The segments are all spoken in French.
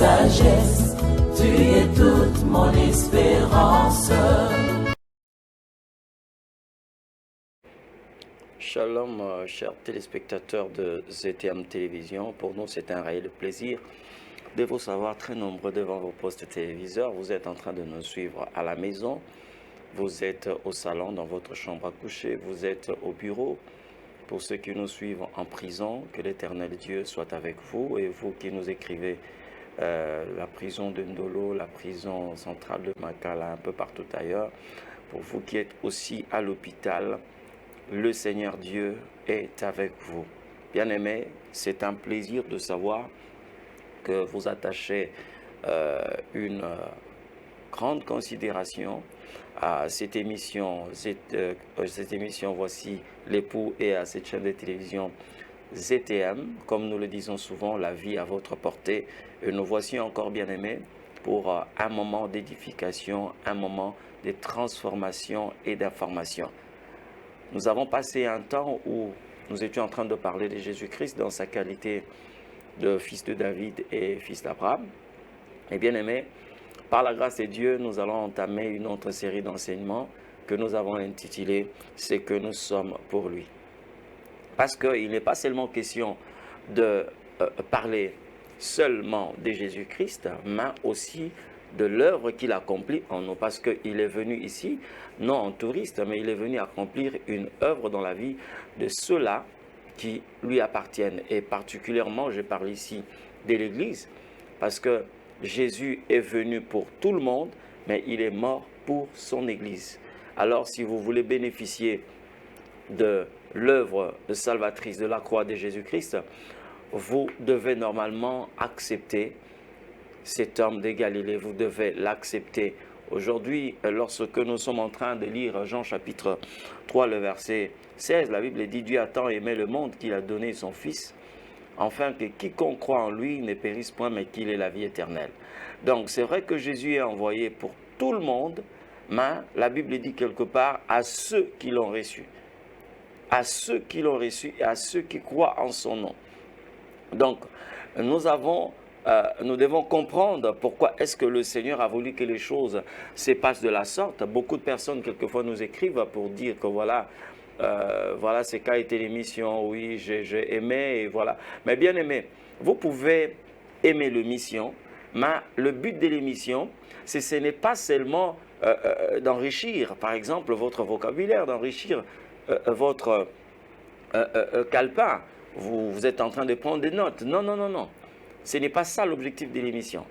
sagesse, tu es toute mon espérance. Shalom, chers téléspectateurs de ZTM Télévision. Pour nous, c'est un réel plaisir de vous savoir très nombreux devant vos postes téléviseurs. Vous êtes en train de nous suivre à la maison, vous êtes au salon, dans votre chambre à coucher, vous êtes au bureau. Pour ceux qui nous suivent en prison, que l'Éternel Dieu soit avec vous. Et vous qui nous écrivez la prison de Ndolo, la prison centrale de Makala, un peu partout ailleurs. Pour vous qui êtes aussi à l'hôpital, le Seigneur Dieu est avec vous. Bien-aimés, c'est un plaisir de savoir que vous attachez une grande considération à cette émission. Voici l'époux, et à cette chaîne de télévision ZTM, comme nous le disons souvent, la vie à votre portée. Et nous voici encore, bien-aimés, pour un moment d'édification, un moment de transformation et d'information. Nous avons passé un temps où nous étions en train de parler de Jésus-Christ dans sa qualité de fils de David et fils d'Abraham. Et bien aimé, par la grâce de Dieu, nous allons entamer une autre série d'enseignements que nous avons intitulée « C'est que nous sommes pour lui ». Parce qu'il n'est pas seulement question de parler seulement de Jésus-Christ, mais aussi de l'œuvre qu'il accomplit en nous, parce qu'il est venu ici, non en touriste, mais il est venu accomplir une œuvre dans la vie de ceux-là qui lui appartiennent. Et particulièrement, je parle ici de l'Église, parce que Jésus est venu pour tout le monde, mais il est mort pour son Église. Alors, si vous voulez bénéficier de l'œuvre de salvatrice de la croix de Jésus-Christ, vous devez normalement accepter cet homme de Galilée, vous devez l'accepter. Aujourd'hui, lorsque nous sommes en train de lire Jean chapitre 3, le verset 16, la Bible dit « Dieu a tant aimé le monde qu'il a donné son Fils, afin que quiconque croit en lui ne périsse point, mais qu'il ait la vie éternelle. » Donc, c'est vrai que Jésus est envoyé pour tout le monde, mais la Bible dit quelque part « à ceux qui l'ont reçu ». À ceux qui l'ont reçu et à ceux qui croient en son nom. Donc, nous devons comprendre pourquoi est-ce que le Seigneur a voulu que les choses se passent de la sorte. Beaucoup de personnes, quelquefois, nous écrivent pour dire que voilà, voilà c'est qu'a été l'émission, oui, j'ai aimé, et voilà. Mais bien aimé, vous pouvez aimer l'émission, mais le but de l'émission, ce n'est pas seulement d'enrichir, par exemple, votre vocabulaire, d'enrichir votre calepin. Vous êtes en train de prendre des notes. Non, non, non, non. Ce n'est pas ça l'objectif de l'émission.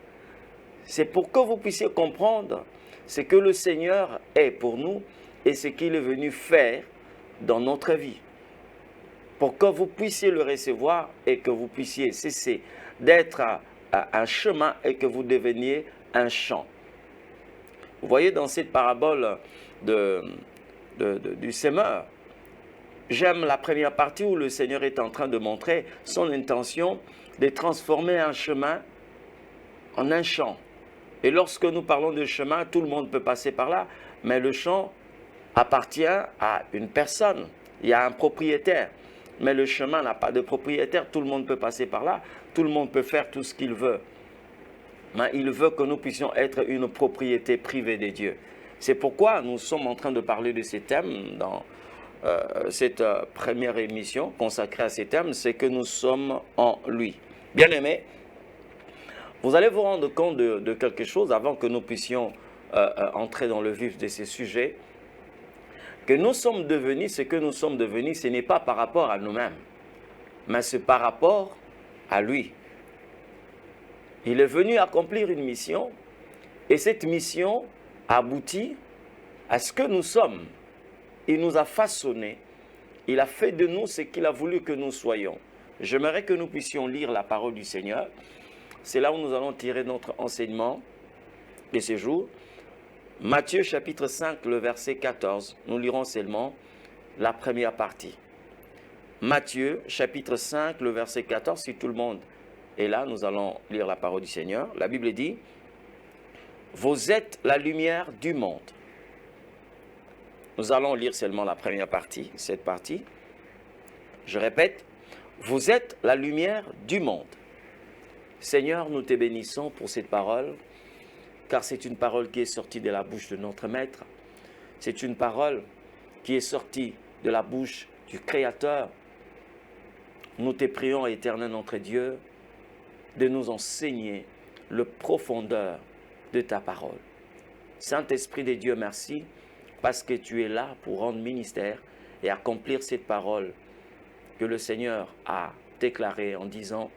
C'est pour que vous puissiez comprendre ce que le Seigneur est pour nous et ce qu'il est venu faire dans notre vie. Pour que vous puissiez le recevoir et que vous puissiez cesser d'être un chemin et que vous deveniez un champ. Vous voyez dans cette parabole du semeur, j'aime la première partie où le Seigneur est en train de montrer son intention de transformer un chemin en un champ. Et lorsque nous parlons de chemin, tout le monde peut passer par là, mais le champ appartient à une personne. Il y a un propriétaire, mais le chemin n'a pas de propriétaire. Tout le monde peut passer par là, tout le monde peut faire tout ce qu'il veut. Mais il veut que nous puissions être une propriété privée de Dieu. C'est pourquoi nous sommes en train de parler de ces thèmes dans cette première émission consacrée à ces thèmes, c'est que nous sommes en lui. Bien aimés, vous allez vous rendre compte de quelque chose avant que nous puissions entrer dans le vif de ces sujets, que nous sommes devenus ce que nous sommes devenus, ce n'est pas par rapport à nous-mêmes, mais c'est par rapport à lui. Il est venu accomplir une mission et cette mission aboutit à ce que nous sommes. Il nous a façonnés, il a fait de nous ce qu'il a voulu que nous soyons. J'aimerais que nous puissions lire la parole du Seigneur. C'est là où nous allons tirer notre enseignement de ce jour. Matthieu chapitre 5, le verset 14. Nous lirons seulement la première partie. Matthieu chapitre 5, le verset 14. Si tout le monde est là, nous allons lire la parole du Seigneur. La Bible dit « Vous êtes la lumière du monde ». Nous allons lire seulement la première partie, cette partie. Je répète, vous êtes la lumière du monde. Seigneur, nous te bénissons pour cette parole, car c'est une parole qui est sortie de la bouche de notre Maître. C'est une parole qui est sortie de la bouche du Créateur. Nous te prions, éternel notre Dieu, de nous enseigner le profondeur de ta parole. Saint-Esprit de Dieu, merci, parce que tu es là pour rendre ministère et accomplir cette parole que le Seigneur a déclarée en disant,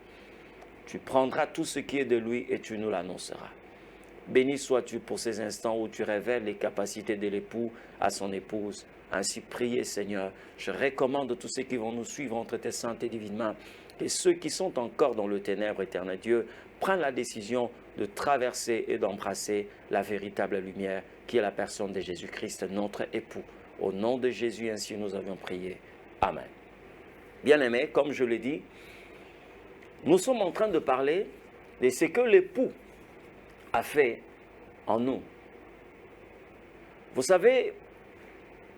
tu prendras tout ce qui est de lui et tu nous l'annonceras. Béni sois-tu pour ces instants où tu révèles les capacités de l'époux à son épouse. Ainsi, priez, Seigneur. Je recommande tous ceux qui vont nous suivre entre tes saintes et divines mains. Et ceux qui sont encore dans le ténèbre, éternel Dieu, prennent la décision de traverser et d'embrasser la véritable lumière qui est la personne de Jésus-Christ, notre époux. Au nom de Jésus, ainsi nous avions prié. Amen. Bien-aimés, comme je l'ai dit, nous sommes en train de parler de ce que l'époux a fait en nous. Vous savez,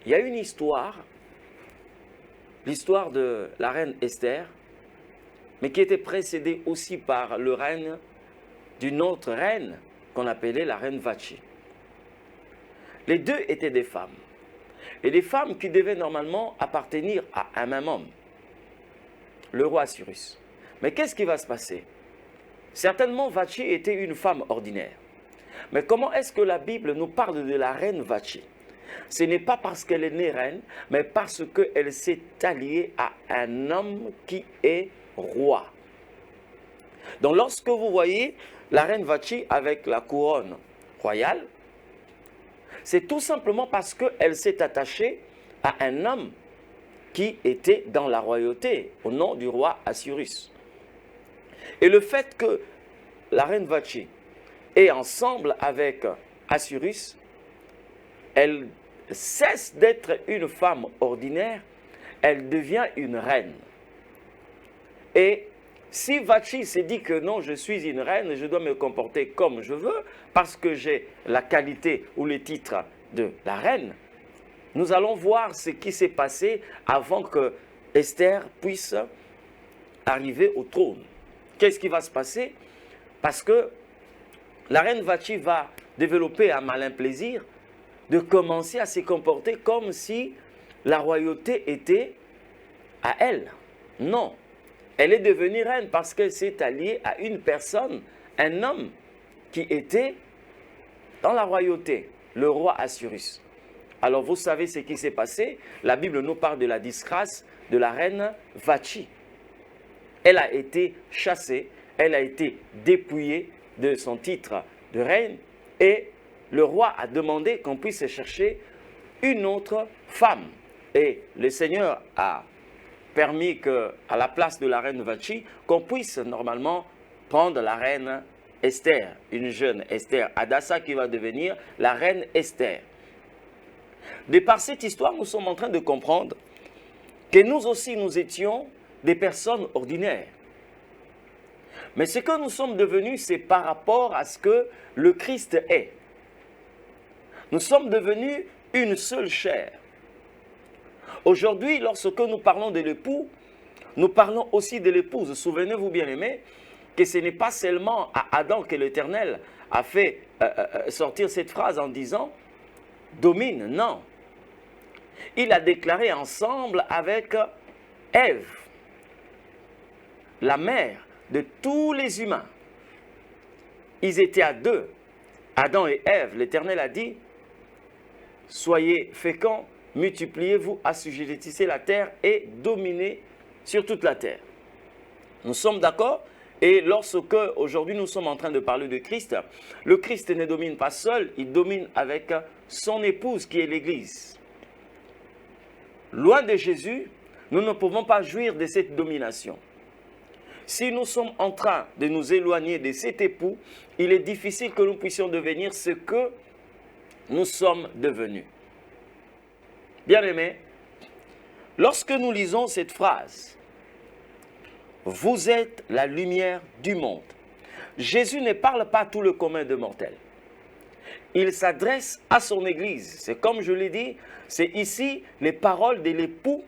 il y a une histoire, l'histoire de la reine Esther, mais qui était précédée aussi par le règne d'une autre reine qu'on appelait la reine Vachi. Les deux étaient des femmes, et des femmes qui devaient normalement appartenir à un même homme, le roi Cyrus. Mais qu'est-ce qui va se passer? Certainement, Vachi était une femme ordinaire. Mais comment est-ce que la Bible nous parle de la reine Vachi? Ce n'est pas parce qu'elle est née reine, mais parce qu'elle s'est alliée à un homme qui est roi. Donc lorsque vous voyez la reine Vachi avec la couronne royale, c'est tout simplement parce qu'elle s'est attachée à un homme qui était dans la royauté, au nom du roi Assyrus. Et le fait que la reine Vachi est ensemble avec Assyrus, elle cesse d'être une femme ordinaire, elle devient une reine. Et si Vachi s'est dit que non, je suis une reine, je dois me comporter comme je veux, parce que j'ai la qualité ou le titre de la reine, nous allons voir ce qui s'est passé avant que Esther puisse arriver au trône. Qu'est-ce qui va se passer? Parce que la reine Vachi va développer un malin plaisir de commencer à se comporter comme si la royauté était à elle. Non, elle est devenue reine parce qu'elle s'est alliée à une personne, un homme qui était dans la royauté, le roi Assyrus. Alors vous savez ce qui s'est passé. La Bible nous parle de la disgrâce de la reine Vachi. Elle a été chassée, elle a été dépouillée de son titre de reine et le roi a demandé qu'on puisse chercher une autre femme. Et le Seigneur a permis qu'à la place de la reine Vachi, qu'on puisse normalement prendre la reine Esther, une jeune Esther Hadassa qui va devenir la reine Esther. De par cette histoire, nous sommes en train de comprendre que nous aussi, nous étions des personnes ordinaires. Mais ce que nous sommes devenus, c'est par rapport à ce que le Christ est. Nous sommes devenus une seule chair. Aujourd'hui, lorsque nous parlons de l'époux, nous parlons aussi de l'épouse. Souvenez-vous, bien-aimés, que ce n'est pas seulement à Adam que l'Éternel a fait sortir cette phrase en disant « domine », non. Il a déclaré ensemble avec Ève, la mère de tous les humains. Ils étaient à deux, Adam et Ève. L'Éternel a dit « soyez féconds, multipliez-vous, assujettissez la terre et dominez sur toute la terre ». Nous sommes d'accord? Et lorsque aujourd'hui nous sommes en train de parler de Christ, le Christ ne domine pas seul, il domine avec son épouse qui est l'Église. Loin de Jésus, nous ne pouvons pas jouir de cette domination. Si nous sommes en train de nous éloigner de cet époux, il est difficile que nous puissions devenir ce que nous sommes devenus. Bien-aimés, lorsque nous lisons cette phrase, « Vous êtes la lumière du monde », Jésus ne parle pas à tout le commun de mortels. Il s'adresse à son Église. C'est comme je l'ai dit, c'est ici les paroles de l'époux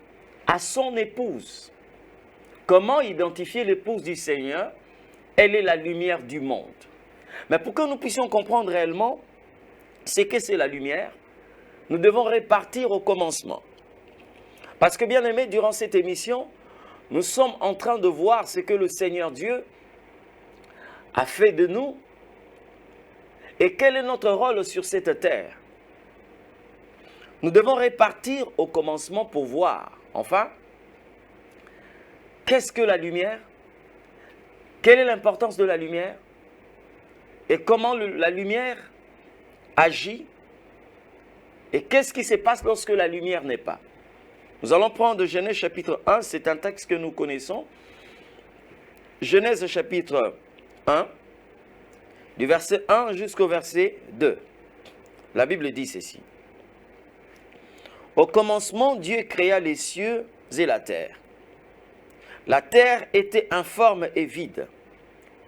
à son épouse. Comment identifier l'épouse du Seigneur? elle est la lumière du monde. Mais pour que nous puissions comprendre réellement ce que c'est la lumière, nous devons repartir au commencement. Parce que, bien aimés, durant cette émission, nous sommes en train de voir ce que le Seigneur Dieu a fait de nous et quel est notre rôle sur cette terre. Nous devons repartir au commencement pour voir, enfin, qu'est-ce que la lumière? Quelle est l'importance de la lumière? Et comment la lumière agit? Et qu'est-ce qui se passe lorsque la lumière n'est pas? Nous allons prendre Genèse chapitre 1, c'est un texte que nous connaissons. Genèse chapitre 1, du verset 1 jusqu'au verset 2. La Bible dit ceci. Au commencement, Dieu créa les cieux et la terre. La terre était informe et vide.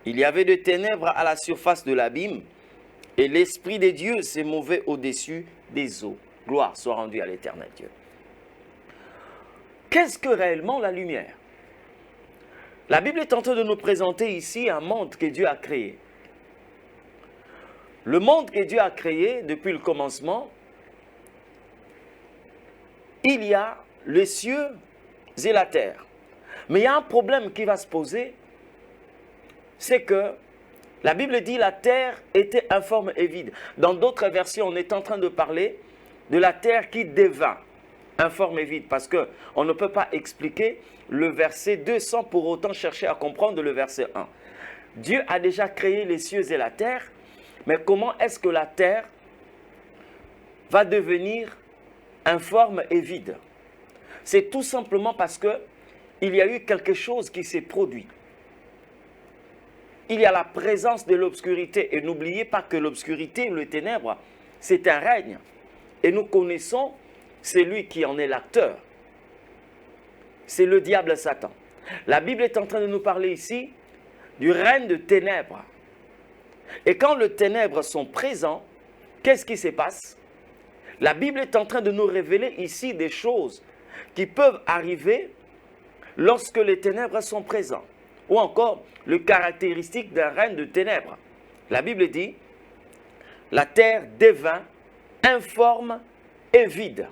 Il y avait des ténèbres à la surface de l'abîme, et l'Esprit de Dieu s'est mouvait au-dessus des eaux. Gloire soit rendue à l'Éternel Dieu. Qu'est-ce que réellement la lumière? La Bible est en train de nous présenter ici un monde que Dieu a créé. Le monde que Dieu a créé depuis le commencement, il y a les cieux et la terre. Mais il y a un problème qui va se poser, c'est que la Bible dit la terre était informe et vide. Dans d'autres versions, on est en train de parler de la terre qui devint informe et vide, parce qu'on ne peut pas expliquer le verset 2 sans pour autant chercher à comprendre le verset 1. Dieu a déjà créé les cieux et la terre, mais comment est-ce que la terre va devenir informe et vide? C'est tout simplement parce que il y a eu quelque chose qui s'est produit. Il y a la présence de l'obscurité. Et n'oubliez pas que l'obscurité, le ténèbre, c'est un règne. Et nous connaissons celui qui en est l'acteur. C'est le diable Satan. La Bible est en train de nous parler ici du règne de ténèbres. Et quand les ténèbres sont présents, qu'est-ce qui se passe? La Bible est en train de nous révéler ici des choses qui peuvent arriver lorsque les ténèbres sont présents. Ou encore, le caractéristique d'un règne de ténèbres. La Bible dit, la terre devint informe et vide.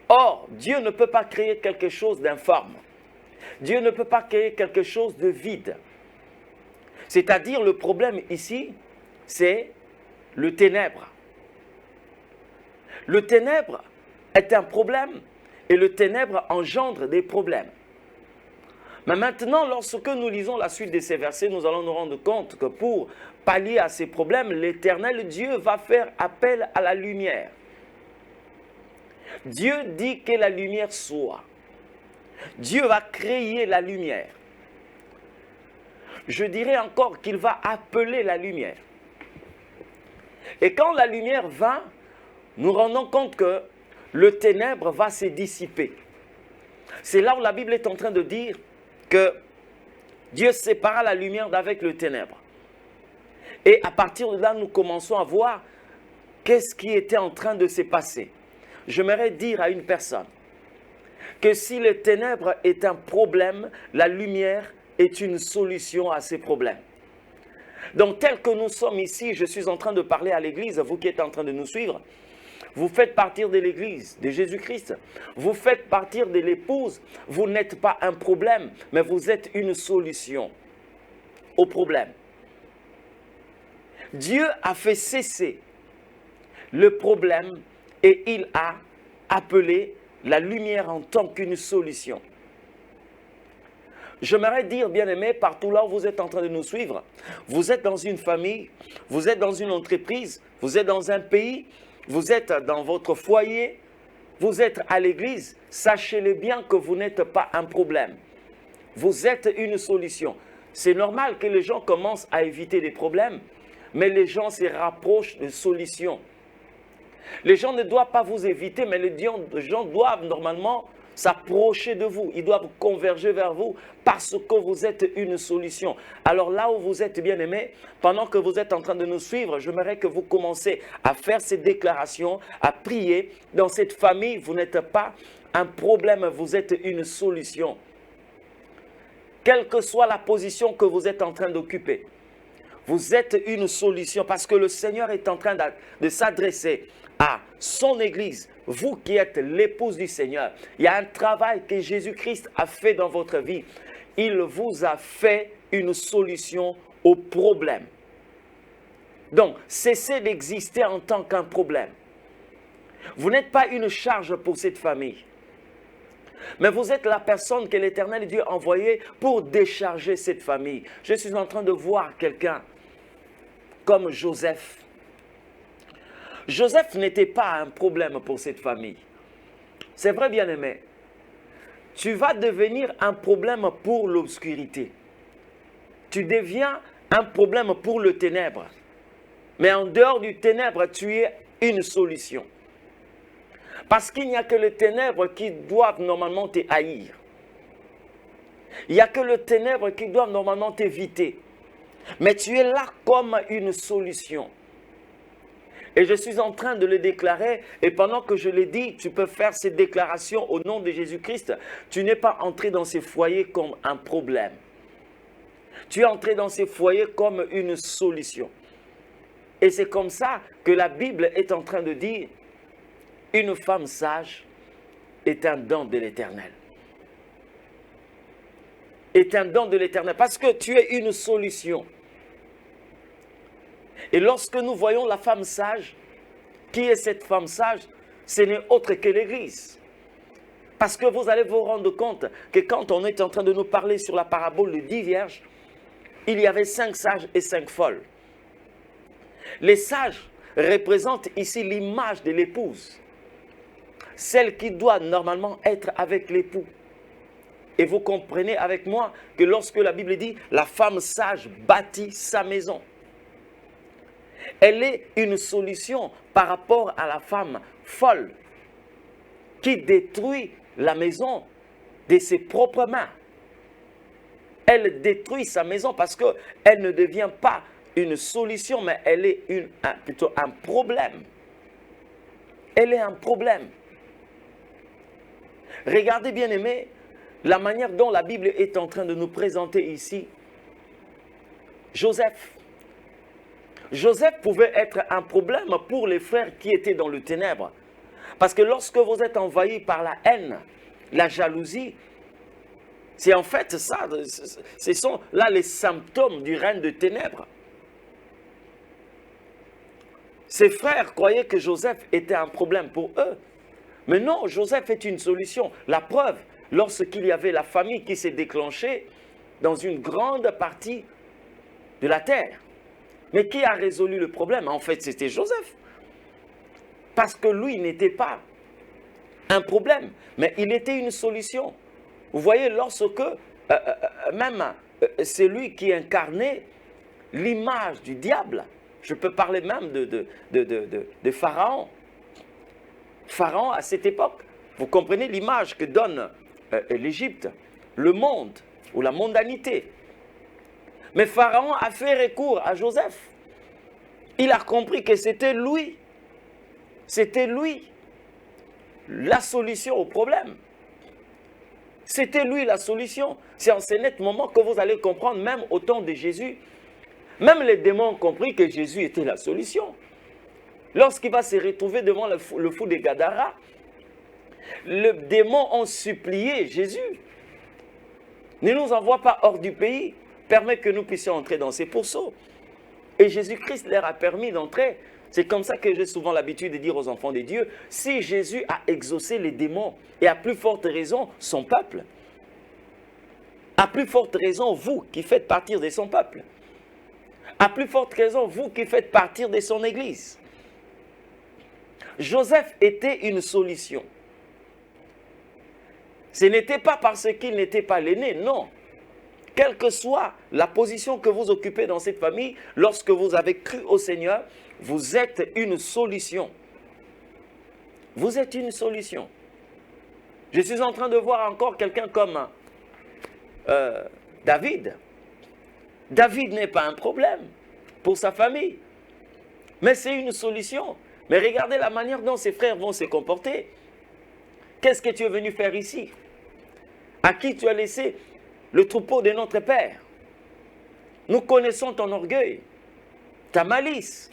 Or, Dieu ne peut pas créer quelque chose d'informe. Dieu ne peut pas créer quelque chose de vide. C'est-à-dire, le problème ici, c'est le ténèbre. Le ténèbre est un problème et le ténèbre engendre des problèmes. Mais maintenant, lorsque nous lisons la suite de ces versets, nous allons nous rendre compte que pour pallier à ces problèmes, l'Éternel Dieu va faire appel à la lumière. Dieu dit que la lumière soit. Dieu va créer la lumière. Je dirais encore qu'il va appeler la lumière. Et quand la lumière vint, nous rendons compte que le ténèbre va se dissiper. C'est là où la Bible est en train de dire que Dieu sépara la lumière d'avec le ténèbre. Et à partir de là, nous commençons à voir qu'est-ce qui était en train de se passer. J'aimerais dire à une personne que si le ténèbre est un problème, la lumière est une solution à ces problèmes. Donc tel que nous sommes ici, je suis en train de parler à l'église, vous qui êtes en train de nous suivre, vous faites partir de l'église de Jésus-Christ, vous faites partir de l'épouse, vous n'êtes pas un problème, mais vous êtes une solution au problème. Dieu a fait cesser le problème et il a appelé la lumière en tant qu'une solution. J'aimerais dire, bien-aimés, partout là où vous êtes en train de nous suivre, vous êtes dans une famille, vous êtes dans une entreprise, vous êtes dans un pays, vous êtes dans votre foyer, vous êtes à l'église, sachez-le bien que vous n'êtes pas un problème. Vous êtes une solution. C'est normal que les gens commencent à éviter des problèmes, mais les gens se rapprochent de solutions. Les gens ne doivent pas vous éviter, mais les gens doivent normalement s'approcher de vous. Ils doivent converger vers vous parce que vous êtes une solution. Alors là où vous êtes bien aimés, pendant que vous êtes en train de nous suivre, j'aimerais que vous commenciez à faire ces déclarations, à prier. Dans cette famille, vous n'êtes pas un problème, vous êtes une solution. Quelle que soit la position que vous êtes en train d'occuper, vous êtes une solution parce que le Seigneur est en train de s'adresser à son Église. Vous qui êtes l'épouse du Seigneur, il y a un travail que Jésus-Christ a fait dans votre vie. Il vous a fait une solution au problème. Donc, cessez d'exister en tant qu'un problème. Vous n'êtes pas une charge pour cette famille. Mais vous êtes la personne que l'Éternel Dieu a envoyée pour décharger cette famille. Je suis en train de voir quelqu'un comme Joseph. Joseph n'était pas un problème pour cette famille. C'est vrai, bien-aimé. Tu vas devenir un problème pour l'obscurité. Tu deviens un problème pour le ténèbre. Mais en dehors du ténèbre, tu es une solution. Parce qu'il n'y a que les ténèbres qui doivent normalement te haïr. Il n'y a que les ténèbres qui doivent normalement t'éviter. Mais tu es là comme une solution. Et je suis en train de le déclarer. Et pendant que je le dis, tu peux faire cette déclaration au nom de Jésus-Christ. Tu n'es pas entré dans ces foyers comme un problème. Tu es entré dans ces foyers comme une solution. Et c'est comme ça que la Bible est en train de dire, une femme sage est un don de l'Éternel. Est un don de l'Éternel. Parce que tu es une solution. Et lorsque nous voyons la femme sage, qui est cette femme sage? Ce n'est autre que l'Église. Parce que vous allez vous rendre compte que quand on est en train de nous parler sur la parabole de 10 vierges, il y avait 5 sages et 5 folles. Les sages représentent ici l'image de l'épouse. Celle qui doit normalement être avec l'époux. Et vous comprenez avec moi que lorsque la Bible dit « la femme sage bâtit sa maison », elle est une solution par rapport à la femme folle qui détruit la maison de ses propres mains. Elle détruit sa maison parce qu'elle ne devient pas une solution, mais elle est plutôt un problème. Elle est un problème. Regardez bien aimé, la manière dont la Bible est en train de nous présenter ici. Joseph. Joseph pouvait être un problème pour les frères qui étaient dans le ténèbre. Parce que lorsque vous êtes envahi par la haine, la jalousie, c'est en fait ça, ce sont là les symptômes du règne de ténèbres. Ses frères croyaient que Joseph était un problème pour eux. Mais non, Joseph est une solution. La preuve, lorsqu'il y avait la famine qui s'est déclenchée dans une grande partie de la terre. Mais qui a résolu le problème? En fait, c'était Joseph. Parce que lui n'était pas un problème, mais il était une solution. Vous voyez, lorsque même c'est lui qui incarnait l'image du diable. Je peux parler même de Pharaon. Pharaon, à cette époque, vous comprenez l'image que donne l'Égypte, le monde ou la mondanité. Mais Pharaon a fait recours à Joseph. Il a compris que c'était lui. C'était lui la solution au problème. C'était lui la solution. C'est en ce net moment que vous allez comprendre, même au temps de Jésus, même les démons ont compris que Jésus était la solution. Lorsqu'il va se retrouver devant le fou de Gadara, les démons ont supplié Jésus. Ne nous envoie pas hors du pays, permet que nous puissions entrer dans ces pourceaux. Et Jésus-Christ leur a permis d'entrer. C'est comme ça que j'ai souvent l'habitude de dire aux enfants de Dieu, si Jésus a exaucé les démons, et à plus forte raison, son peuple, à plus forte raison, vous qui faites partir de son peuple, à plus forte raison, vous qui faites partir de son église. Joseph était une solution. Ce n'était pas parce qu'il n'était pas l'aîné, non. Quelle que soit la position que vous occupez dans cette famille, lorsque vous avez cru au Seigneur, vous êtes une solution. Vous êtes une solution. Je suis en train de voir encore quelqu'un comme David. David n'est pas un problème pour sa famille, mais c'est une solution. Mais regardez la manière dont ses frères vont se comporter. Qu'est-ce que tu es venu faire ici? À qui tu as laissé le troupeau de notre Père. Nous connaissons ton orgueil, ta malice.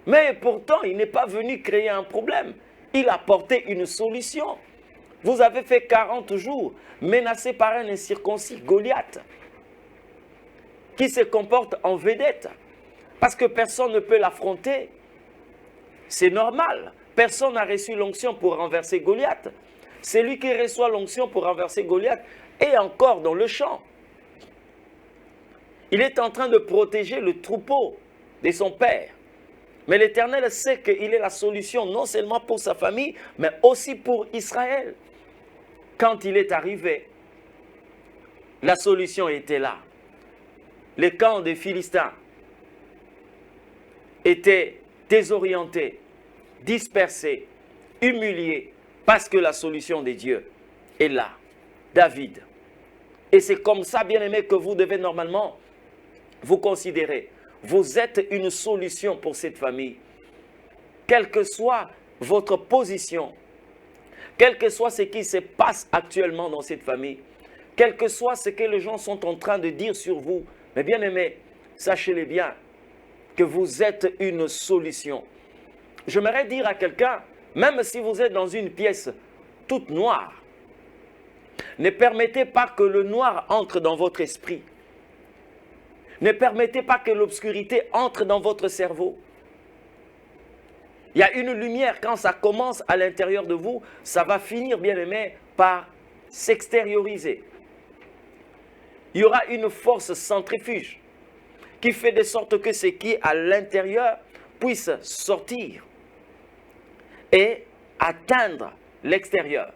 Mais pourtant, il n'est pas venu créer un problème. Il a apporté une solution. Vous avez fait 40 jours, menacé par un incirconcis, Goliath, qui se comporte en vedette, parce que personne ne peut l'affronter. C'est normal. Personne n'a reçu l'onction pour renverser Goliath. C'est lui qui reçoit l'onction pour renverser Goliath est encore dans le champ. Il est en train de protéger le troupeau de son père. Mais l'Éternel sait qu'il est la solution non seulement pour sa famille, mais aussi pour Israël. Quand il est arrivé, la solution était là. Les camps des Philistins étaient désorientés, dispersés, humiliés, parce que la solution de Dieu est là. David. Et c'est comme ça, bien-aimés, que vous devez normalement vous considérer. Vous êtes une solution pour cette famille. Quelle que soit votre position, quel que soit ce qui se passe actuellement dans cette famille, quel que soit ce que les gens sont en train de dire sur vous, mais bien-aimés, sachez-le bien, que vous êtes une solution. J'aimerais dire à quelqu'un, même si vous êtes dans une pièce toute noire, ne permettez pas que le noir entre dans votre esprit. Ne permettez pas que l'obscurité entre dans votre cerveau. Il y a une lumière, quand ça commence à l'intérieur de vous, ça va finir, bien aimé, par s'extérioriser. Il y aura une force centrifuge qui fait de sorte que ce qui est à l'intérieur puisse sortir et atteindre l'extérieur.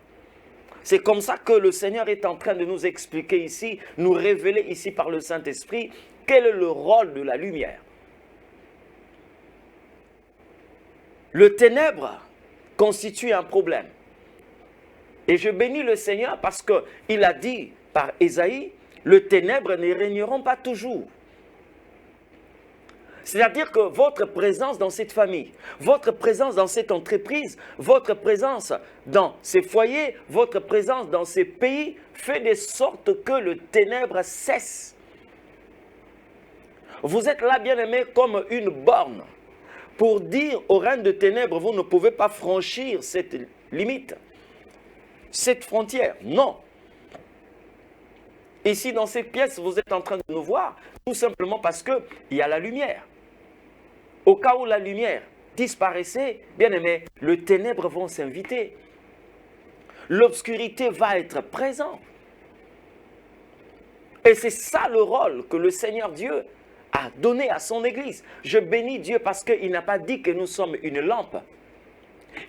C'est comme ça que le Seigneur est en train de nous expliquer ici, nous révéler ici par le Saint-Esprit, quel est le rôle de la lumière. Le ténèbre constitue un problème. Et je bénis le Seigneur parce qu'il a dit par Ésaïe, le ténèbre ne régneront pas toujours. C'est-à-dire que votre présence dans cette famille, votre présence dans cette entreprise, votre présence dans ces foyers, votre présence dans ces pays fait de sorte que le ténèbre cesse. Vous êtes là, bien-aimés, comme une borne pour dire au règne de ténèbres, vous ne pouvez pas franchir cette limite, cette frontière. Non. Ici, dans cette pièce, vous êtes en train de nous voir, tout simplement parce qu'il y a la lumière. Au cas où la lumière disparaissait, bien aimé, les ténèbres vont s'inviter. L'obscurité va être présente. Et c'est ça le rôle que le Seigneur Dieu a donné à son Église. Je bénis Dieu parce qu'il n'a pas dit que nous sommes une lampe.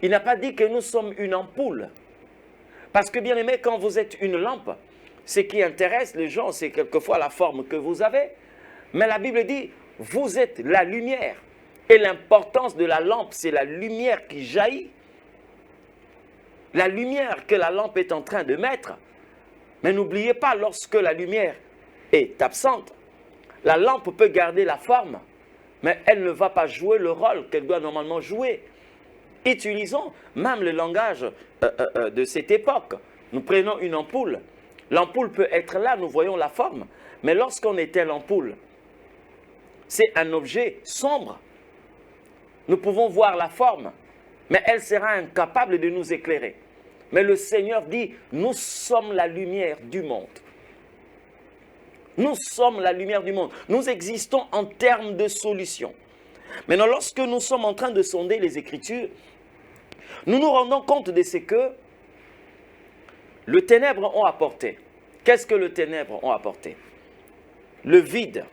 Il n'a pas dit que nous sommes une ampoule. Parce que, bien aimé, quand vous êtes une lampe, ce qui intéresse les gens, c'est quelquefois la forme que vous avez. Mais la Bible dit, vous êtes la lumière. Et l'importance de la lampe, c'est la lumière qui jaillit. La lumière que la lampe est en train de mettre. Mais n'oubliez pas, lorsque la lumière est absente, la lampe peut garder la forme, mais elle ne va pas jouer le rôle qu'elle doit normalement jouer. Utilisons même le langage de cette époque. Nous prenons une ampoule. L'ampoule peut être là, nous voyons la forme. Mais lorsqu'on éteint l'ampoule, c'est un objet sombre. Nous pouvons voir la forme, mais elle sera incapable de nous éclairer. Mais le Seigneur dit, nous sommes la lumière du monde. Nous sommes la lumière du monde. Nous existons en termes de solution. Maintenant, lorsque nous sommes en train de sonder les Écritures, nous nous rendons compte de ce que le ténèbre ont apporté. Qu'est-ce que le ténèbre ont apporté? Le vide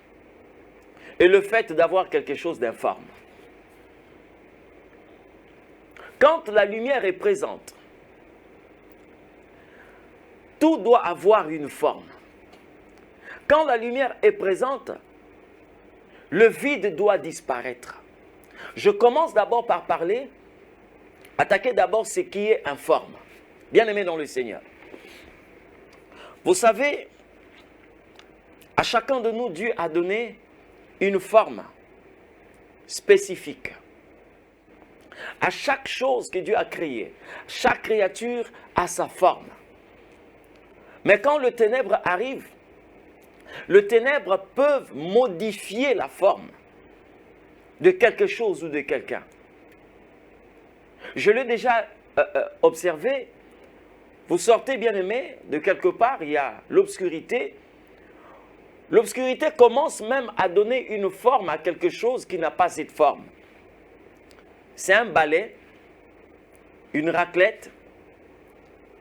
et le fait d'avoir quelque chose d'informe. Quand la lumière est présente, tout doit avoir une forme. Quand la lumière est présente, le vide doit disparaître. Je commence d'abord par parler, attaquer d'abord ce qui est informe. Bien-aimés dans le Seigneur. Vous savez, à chacun de nous, Dieu a donné une forme spécifique. À chaque chose que Dieu a créée, chaque créature a sa forme. Mais quand le ténèbre arrive, le ténèbre peut modifier la forme de quelque chose ou de quelqu'un. Je l'ai déjà observé. Vous sortez, bien-aimé, de quelque part, il y a l'obscurité. L'obscurité commence même à donner une forme à quelque chose qui n'a pas cette forme. C'est un balai, une raclette,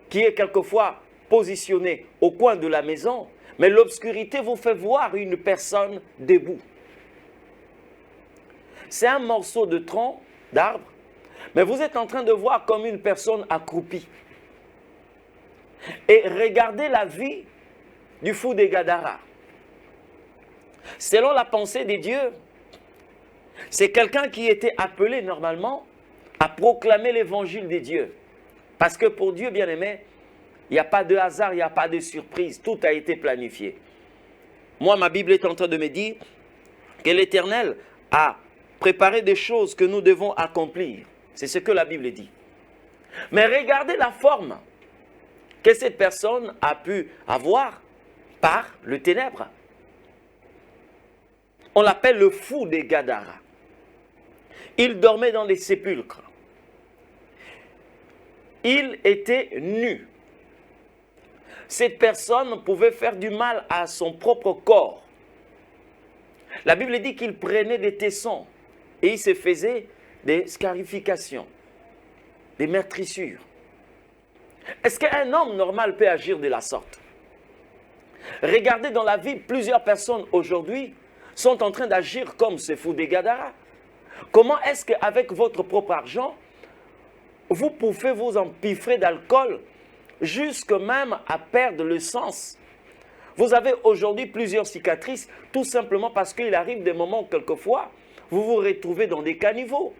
qui est quelquefois positionnée au coin de la maison, mais l'obscurité vous fait voir une personne debout. C'est un morceau de tronc d'arbre, mais vous êtes en train de voir comme une personne accroupie. Et regardez la vie du fou des Gadara. Selon la pensée des dieux, c'est quelqu'un qui était appelé normalement à proclamer l'évangile des dieux. Parce que pour Dieu, bien-aimé, il n'y a pas de hasard, il n'y a pas de surprise. Tout a été planifié. Moi, ma Bible est en train de me dire que l'Éternel a préparé des choses que nous devons accomplir. C'est ce que la Bible dit. Mais regardez la forme que cette personne a pu avoir par le ténèbre. On l'appelle le fou des Gadara. Il dormait dans les sépulcres. Il était nu. Cette personne pouvait faire du mal à son propre corps. La Bible dit qu'il prenait des tessons et il se faisait des scarifications, des meurtrissures. Est-ce qu'un homme normal peut agir de la sorte? Regardez dans la vie, plusieurs personnes aujourd'hui sont en train d'agir comme ce fou des Gadara. Comment est-ce qu'avec votre propre argent, vous pouvez vous empiffrer d'alcool jusque même à perdre le sens? Vous avez aujourd'hui plusieurs cicatrices tout simplement parce qu'il arrive des moments où quelquefois vous vous retrouvez dans des caniveaux.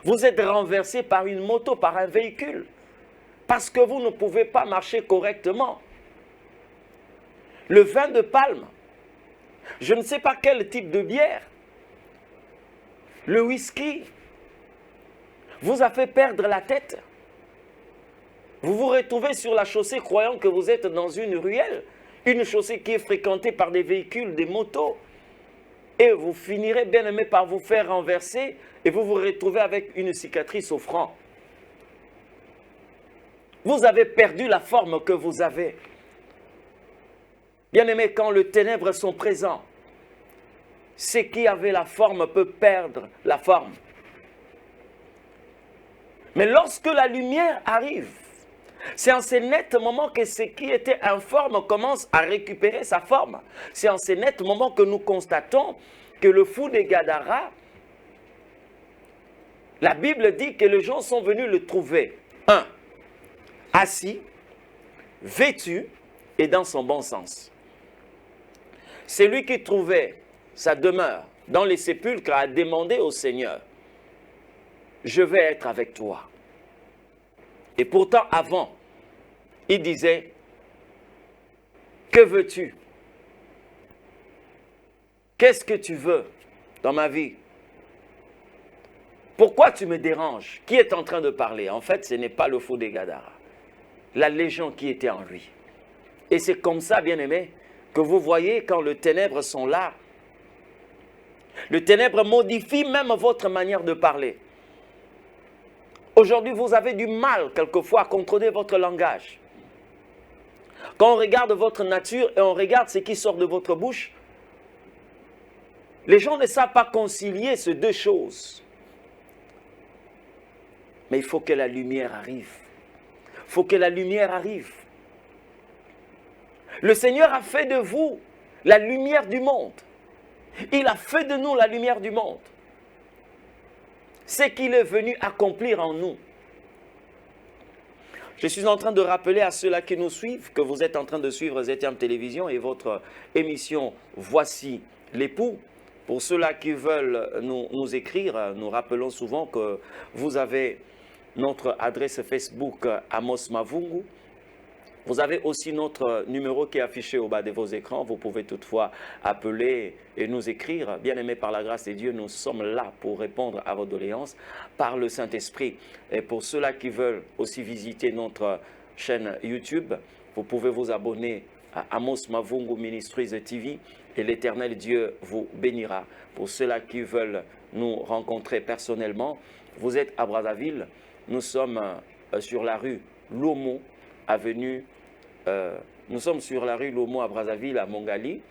Vous êtes renversé par une moto, par un véhicule, parce que vous ne pouvez pas marcher correctement. Le vin de palme, je ne sais pas quel type de bière, le whisky, vous a fait perdre la tête. Vous vous retrouvez sur la chaussée croyant que vous êtes dans une ruelle, une chaussée qui est fréquentée par des véhicules, des motos. Et vous finirez, bien aimé, par vous faire renverser et vous vous retrouvez avec une cicatrice au front. Vous avez perdu la forme que vous avez. Bien aimé, quand les ténèbres sont présents, ce qui avait la forme peut perdre la forme. Mais lorsque la lumière arrive, c'est en ce net moment que ce qui était informe commence à récupérer sa forme. C'est en ce net moment que nous constatons que le fou des Gadara, la Bible dit que les gens sont venus le trouver. Assis, vêtu et dans son bon sens. Celui qui trouvait sa demeure dans les sépulcres a demandé au Seigneur, je vais être avec toi. Et pourtant, avant, il disait, que veux-tu? Qu'est-ce que tu veux dans ma vie? Pourquoi tu me déranges? Qui est en train de parler? En fait, ce n'est pas le fou des Gadara. La légion qui était en lui. Et c'est comme ça, bien-aimé, que vous voyez quand les ténèbres sont là. Le ténèbre modifie même votre manière de parler. Aujourd'hui, vous avez du mal, quelquefois, à contrôler votre langage. Quand on regarde votre nature et on regarde ce qui sort de votre bouche, les gens ne savent pas concilier ces deux choses. Mais il faut que la lumière arrive. Il faut que la lumière arrive. Le Seigneur a fait de vous la lumière du monde. Il a fait de nous la lumière du monde. C'est qu'il est venu accomplir en nous. Je suis en train de rappeler à ceux-là qui nous suivent que vous êtes en train de suivre ZTM Télévision et votre émission « Voici l'époux ». Pour ceux-là qui veulent nous écrire, nous rappelons souvent que vous avez notre adresse Facebook Amos Mavungu. Vous avez aussi notre numéro qui est affiché au bas de vos écrans. Vous pouvez toutefois appeler et nous écrire. Bien-aimés, par la grâce de Dieu, nous sommes là pour répondre à vos doléances par le Saint-Esprit. Et pour ceux-là qui veulent aussi visiter notre chaîne YouTube. Vous pouvez vous abonner à Amos Mavungu Ministries TV et l'Éternel Dieu vous bénira. Pour ceux-là qui veulent nous rencontrer personnellement, vous êtes à Brazzaville. Nous sommes sur la rue Lomo, avenue. Nous sommes sur la rue Lomo à Brazzaville, à Mongali,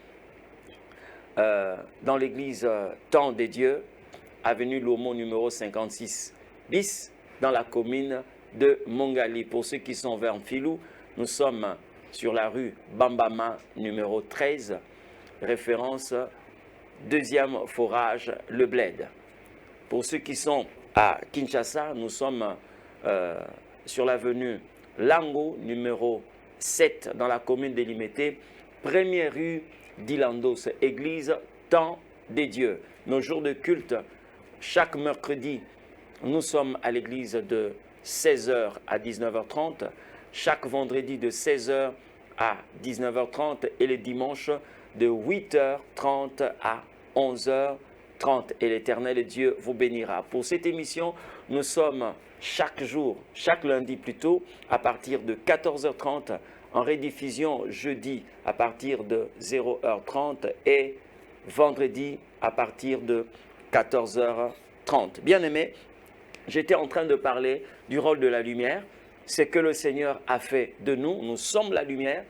dans l'église Temps des Dieux, avenue Lomo numéro 56 bis, dans la commune de Mongali. Pour ceux qui sont vers Mfilou, nous sommes sur la rue Bambama numéro 13, référence deuxième forage Le Bled. Pour ceux qui sont à Kinshasa, nous sommes sur l'avenue Lango numéro 7 dans la commune de Limete, première rue d'Ilandos, église Temps des Dieux. Nos jours de culte, chaque mercredi, nous sommes à l'église de 16h à 19h30, chaque vendredi de 16h à 19h30 et les dimanches de 8h30 à 11h30. Et l'Éternel Dieu vous bénira. Pour cette émission, nous sommes chaque jour, chaque lundi plutôt, à partir de 14h30, en rediffusion jeudi à partir de 0h30 et vendredi à partir de 14h30. Bien-aimés, j'étais en train de parler du rôle de la lumière, ce que le Seigneur a fait de nous. Nous sommes la lumière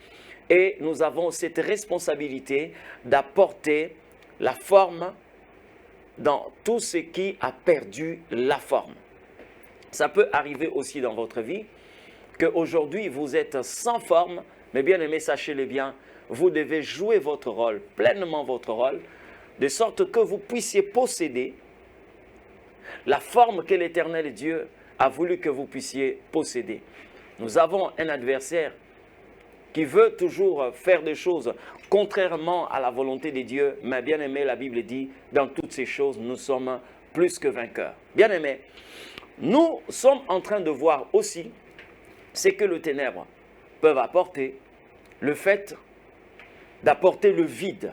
et nous avons cette responsabilité d'apporter la forme dans tout ce qui a perdu la forme. Ça peut arriver aussi dans votre vie qu'aujourd'hui vous êtes sans forme, mais bien aimé, sachez-le bien, vous devez jouer votre rôle, pleinement votre rôle, de sorte que vous puissiez posséder la forme que l'Éternel Dieu a voulu que vous puissiez posséder. Nous avons un adversaire qui veut toujours faire des choses contrairement à la volonté de Dieu, mais bien aimé, la Bible dit, dans toutes ces choses, nous sommes plus que vainqueurs. Bien aimé, nous sommes en train de voir aussi ce que les ténèbres peuvent apporter, le fait d'apporter le vide.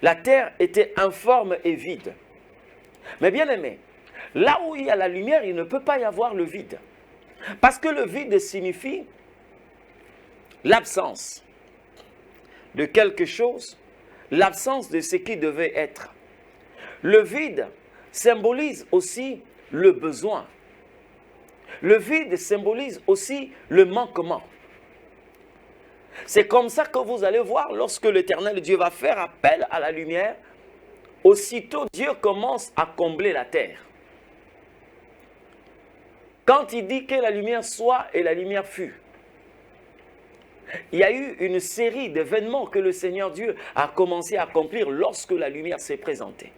La terre était informe et vide. Mais bien aimé, là où il y a la lumière, il ne peut pas y avoir le vide. Parce que le vide signifie l'absence de quelque chose, l'absence de ce qui devait être. Le vide symbolise aussi le besoin. Le vide symbolise aussi le manquement. C'est comme ça que vous allez voir lorsque l'Éternel Dieu va faire appel à la lumière, aussitôt Dieu commence à combler la terre. Quand il dit que la lumière soit et la lumière fut, il y a eu une série d'événements que le Seigneur Dieu a commencé à accomplir lorsque la lumière s'est présentée.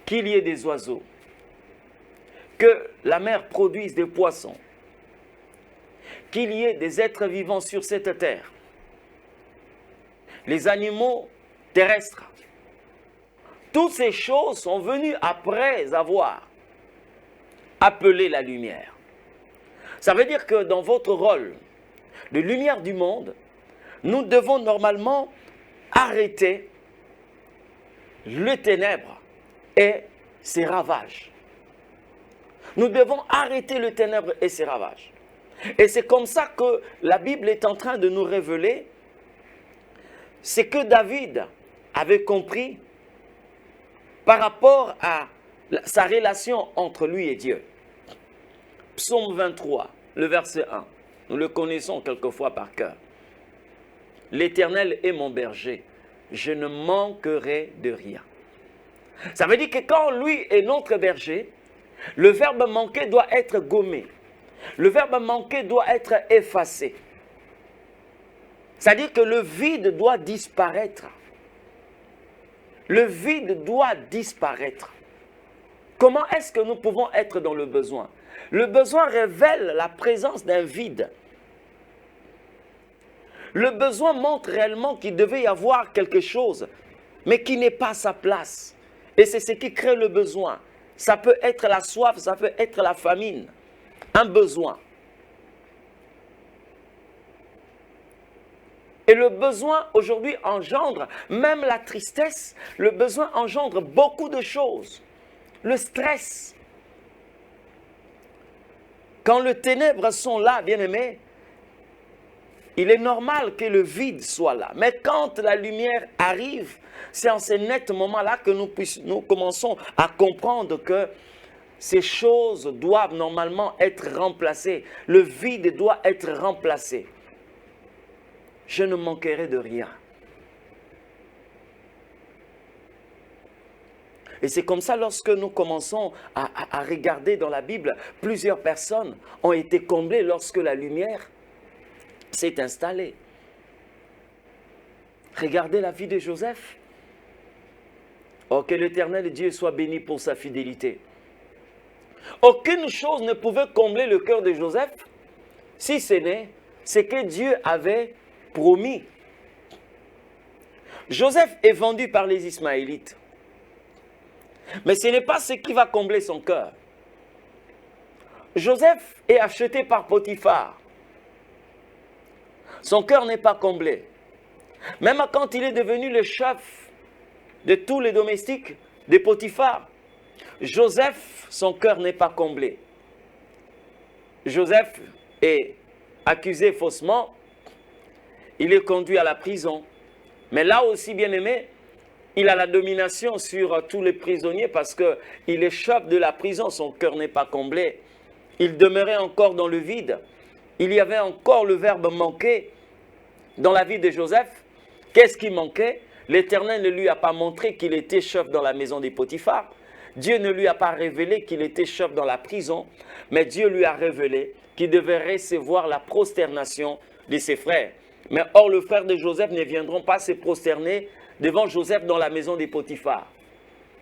Qu'il y ait des oiseaux, que la mer produise des poissons, qu'il y ait des êtres vivants sur cette terre, les animaux terrestres. Toutes ces choses sont venues après avoir appelé la lumière. Ça veut dire que dans votre rôle de lumière du monde, nous devons normalement arrêter le ténèbre et ses ravages. Nous devons arrêter le ténèbre et ses ravages. Et c'est comme ça que la Bible est en train de nous révéler ce que David avait compris par rapport à sa relation entre lui et Dieu. Psaume 23, le verset 1. Nous le connaissons quelquefois par cœur. L'Éternel est mon berger, je ne manquerai de rien. Ça veut dire que quand lui est notre berger, le verbe manquer doit être gommé. Le verbe manquer doit être effacé. C'est-à-dire que le vide doit disparaître. Le vide doit disparaître. Comment est-ce que nous pouvons être dans le besoin? Le besoin révèle la présence d'un vide. Le besoin montre réellement qu'il devait y avoir quelque chose, mais qui n'est pas à sa place. Et c'est ce qui crée le besoin. Ça peut être la soif, ça peut être la famine. Un besoin. Et le besoin aujourd'hui engendre même la tristesse. Le besoin engendre beaucoup de choses. Le stress. Quand les ténèbres sont là, bien-aimés, il est normal que le vide soit là. Mais quand la lumière arrive, c'est en ces nets moments-là que nous commençons à comprendre que ces choses doivent normalement être remplacées. Le vide doit être remplacé. Je ne manquerai de rien. Et c'est comme ça, lorsque nous commençons à regarder dans la Bible, plusieurs personnes ont été comblées lorsque la lumière s'est installée. Regardez la vie de Joseph. Oh, que l'Éternel Dieu soit béni pour sa fidélité. Aucune chose ne pouvait combler le cœur de Joseph, si ce n'est ce que Dieu avait promis. Joseph est vendu par les Ismaélites. Mais ce n'est pas ce qui va combler son cœur. Joseph est acheté par Potiphar. Son cœur n'est pas comblé. Même quand il est devenu le chef de tous les domestiques de Potiphar, Joseph, son cœur n'est pas comblé. Joseph est accusé faussement. Il est conduit à la prison. Mais là aussi, bien aimé, il a la domination sur tous les prisonniers parce qu'il est chef de la prison. Son cœur n'est pas comblé. Il demeurait encore dans le vide. Il y avait encore le verbe manquer dans la vie de Joseph. Qu'est-ce qui manquait? L'Éternel ne lui a pas montré qu'il était chef dans la maison des Potiphar. Dieu ne lui a pas révélé qu'il était chef dans la prison. Mais Dieu lui a révélé qu'il devait recevoir la prosternation de ses frères. Mais or, le frère de Joseph ne viendront pas se prosterner devant Joseph dans la maison des Potiphar.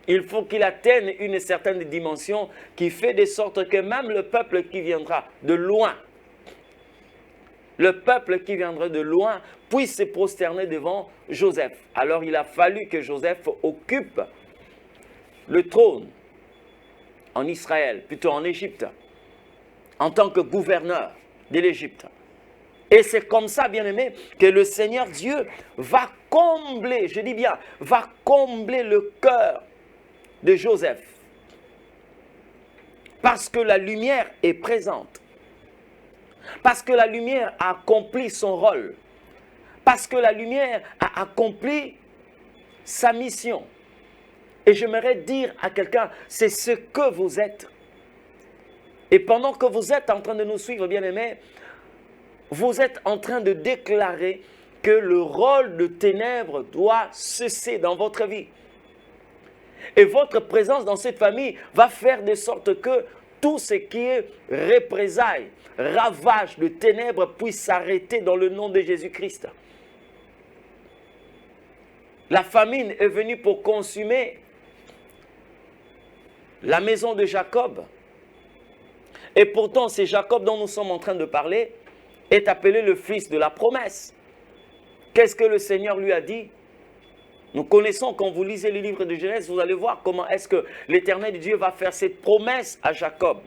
Il faut qu'il atteigne une certaine dimension qui fait de sorte que même le peuple qui viendra de loin, le peuple qui viendra de loin puisse se prosterner devant Joseph. Alors il a fallu que Joseph occupe le trône en Israël, plutôt en Égypte, en tant que gouverneur de l'Égypte. Et c'est comme ça, bien-aimé, que le Seigneur Dieu va combler, je dis bien, va combler le cœur de Joseph. Parce que la lumière est présente. Parce que la lumière a accompli son rôle. Parce que la lumière a accompli sa mission. Et j'aimerais dire à quelqu'un, c'est ce que vous êtes. Et pendant que vous êtes en train de nous suivre, bien-aimés, vous êtes en train de déclarer que le rôle de ténèbres doit cesser dans votre vie. Et votre présence dans cette famille va faire de sorte que tout ce qui est représailles, ravage de ténèbres puisse s'arrêter dans le nom de Jésus-Christ. La famine est venue pour consumer la maison de Jacob. Et pourtant, c'est Jacob dont nous sommes en train de parler est appelé le fils de la promesse. Qu'est-ce que le Seigneur lui a dit? Nous connaissons, quand vous lisez le livre de Genèse, vous allez voir comment est-ce que l'Éternel Dieu va faire cette promesse à Jacob.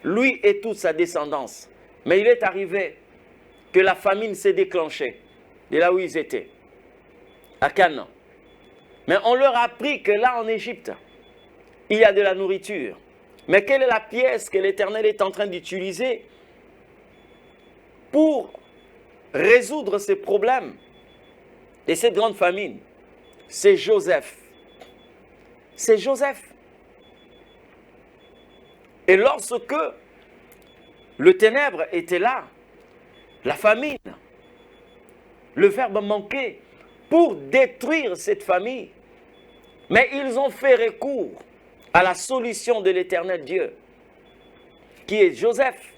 Lui et toute sa descendance. Mais il est arrivé que la famine s'est déclenchée de là où ils étaient, à Canaan. Mais on leur a appris que là en Égypte, il y a de la nourriture. Mais quelle est la pièce que l'Éternel est en train d'utiliser pour résoudre ces problèmes de cette grande famine? C'est Joseph. C'est Joseph. Et lorsque le ténèbre était là, la famine, le verbe manquait pour détruire cette famille, mais ils ont fait recours à la solution de l'Éternel Dieu, qui est Joseph.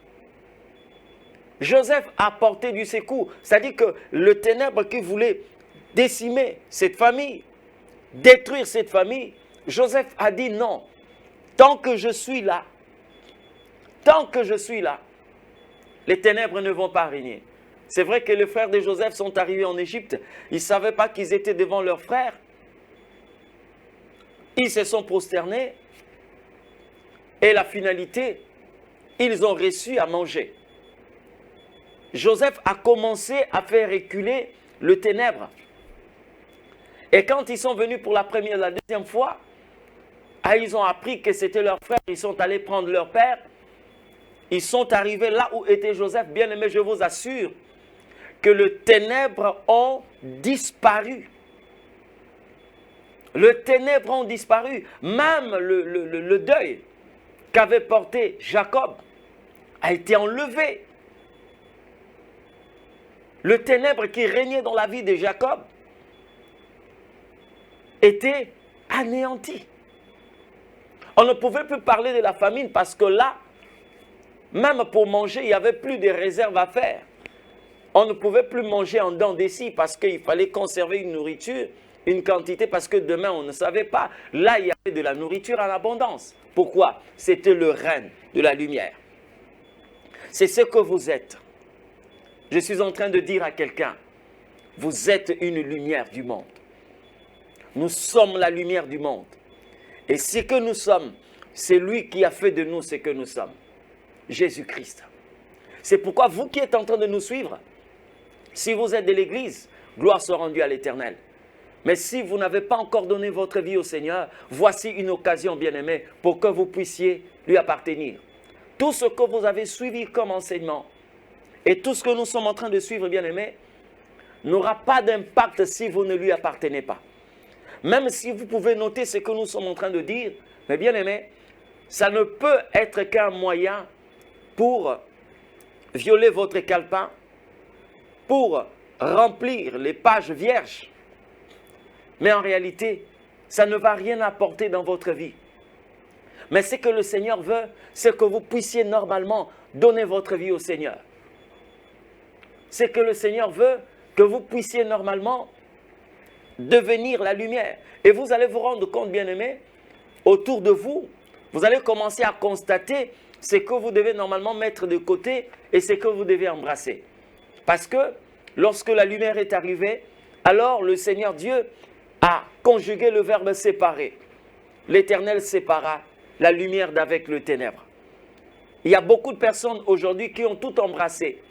Joseph a porté du secours. C'est-à-dire que le ténèbre qui voulait décimer cette famille, détruire cette famille, Joseph a dit non. Tant que je suis là, les ténèbres ne vont pas régner. C'est vrai que les frères de Joseph sont arrivés en Égypte. Ils ne savaient pas qu'ils étaient devant leurs frères. Ils se sont prosternés. Et la finalité, ils ont reçu à manger. Joseph a commencé à faire reculer le ténèbre. Et quand ils sont venus pour la première et la deuxième fois, ils ont appris que c'était leur frère. Ils sont allés prendre leur père. ils sont arrivés là où était Joseph, bien aimé, je vous assure que les ténèbres ont disparu. Les ténèbres ont disparu. Même le deuil qu'avait porté Jacob a été enlevé. Le ténèbre qui régnait dans la vie de Jacob était anéanti. On ne pouvait plus parler de la famine parce que là, même pour manger, il n'y avait plus de réserves à faire. On ne pouvait plus manger en dents des scies parce qu'il fallait conserver une nourriture, une quantité, parce que demain, on ne savait pas. Là, il y avait de la nourriture en abondance. Pourquoi? C'était le règne de la lumière. C'est ce que vous êtes. Je suis en train de dire à quelqu'un, vous êtes une lumière du monde. Nous sommes la lumière du monde. Et ce que nous sommes, c'est lui qui a fait de nous ce que nous sommes. Jésus-Christ. C'est pourquoi vous qui êtes en train de nous suivre, si vous êtes de l'Église, gloire soit rendue à l'Éternel. Mais si vous n'avez pas encore donné votre vie au Seigneur, voici une occasion, bien-aimée, pour que vous puissiez lui appartenir. Tout ce que vous avez suivi comme enseignement et tout ce que nous sommes en train de suivre, bien-aimés, n'aura pas d'impact si vous ne lui appartenez pas. Même si vous pouvez noter ce que nous sommes en train de dire, mais bien-aimés, ça ne peut être qu'un moyen pour violer votre calepin, pour remplir les pages vierges. Mais en réalité, ça ne va rien apporter dans votre vie. Mais ce que le Seigneur veut, c'est que vous puissiez normalement donner votre vie au Seigneur. C'est que le Seigneur veut que vous puissiez normalement devenir la lumière. Et vous allez vous rendre compte, bien-aimés, autour de vous, vous allez commencer à constater ce que vous devez normalement mettre de côté et ce que vous devez embrasser. Parce que lorsque la lumière est arrivée, alors le Seigneur Dieu a conjugué le verbe séparer. L'Éternel sépara la lumière d'avec le ténèbre. Il y a beaucoup de personnes aujourd'hui qui ont tout embrassé.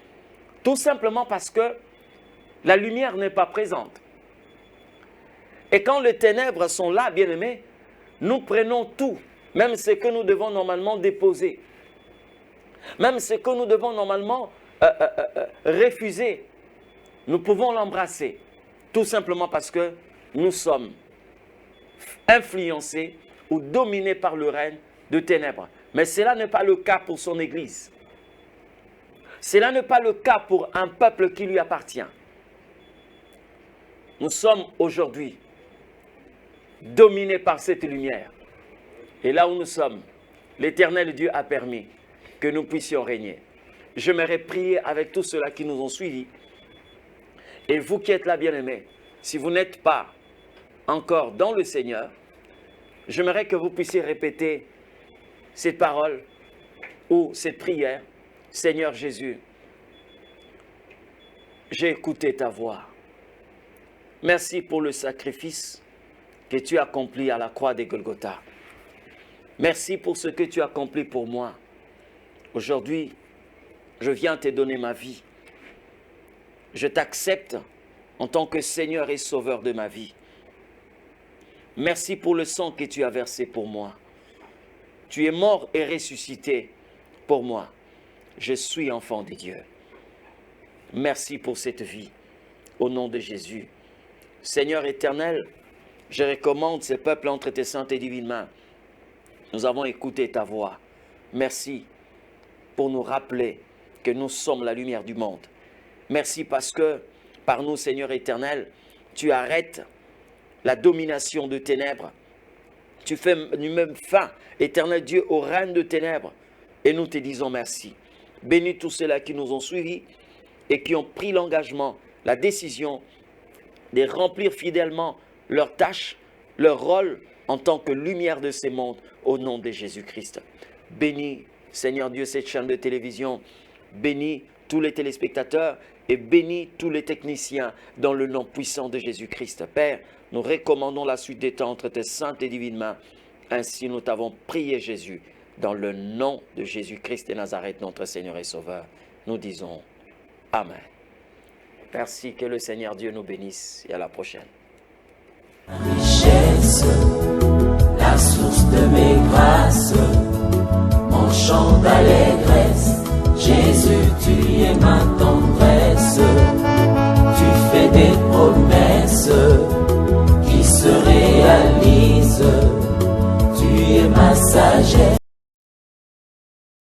Tout simplement parce que la lumière n'est pas présente. Et quand les ténèbres sont là, bien-aimés, nous prenons tout, même ce que nous devons normalement déposer. Même ce que nous devons normalement refuser. Nous pouvons l'embrasser. Tout simplement parce que nous sommes influencés ou dominés par le règne de ténèbres. Mais cela n'est pas le cas pour son Église. Cela n'est pas le cas pour un peuple qui lui appartient. Nous sommes aujourd'hui dominés par cette lumière. Et là où nous sommes, l'Éternel Dieu a permis que nous puissions régner. J'aimerais prier avec tous ceux-là qui nous ont suivis. Et vous qui êtes là, bien-aimés, si vous n'êtes pas encore dans le Seigneur, j'aimerais que vous puissiez répéter cette parole ou cette prière. Seigneur Jésus, j'ai écouté ta voix. Merci pour le sacrifice que tu as accompli à la croix de Golgotha. Merci pour ce que tu as accompli pour moi. Aujourd'hui, je viens te donner ma vie. Je t'accepte en tant que Seigneur et Sauveur de ma vie. Merci pour le sang que tu as versé pour moi. Tu es mort et ressuscité pour moi. Je suis enfant de Dieu. Merci pour cette vie. Au nom de Jésus. Seigneur éternel, je recommande ce peuple entre tes saintes et divines mains. Nous avons écouté ta voix. Merci pour nous rappeler que nous sommes la lumière du monde. Merci parce que par nous, Seigneur éternel, tu arrêtes la domination de ténèbres. Tu fais même fin, éternel Dieu, au règne de ténèbres. Et nous te disons merci. Bénis tous ceux-là qui nous ont suivis et qui ont pris l'engagement, la décision de remplir fidèlement leur tâche, leur rôle en tant que lumière de ces mondes au nom de Jésus-Christ. Bénis, Seigneur Dieu, cette chaîne de télévision. Bénis tous les téléspectateurs et bénis tous les techniciens dans le nom puissant de Jésus-Christ. Père, nous recommandons la suite des temps entre tes saintes et divines mains. Ainsi nous t'avons prié, Jésus, dans le nom de Jésus-Christ de Nazareth, notre Seigneur et Sauveur. Nous disons Amen. Merci, que le Seigneur Dieu nous bénisse et à la prochaine. Richesse, la source de mes grâces, mon chant d'allégresse. promesses qui se réalisent. Tu es ma sagesse.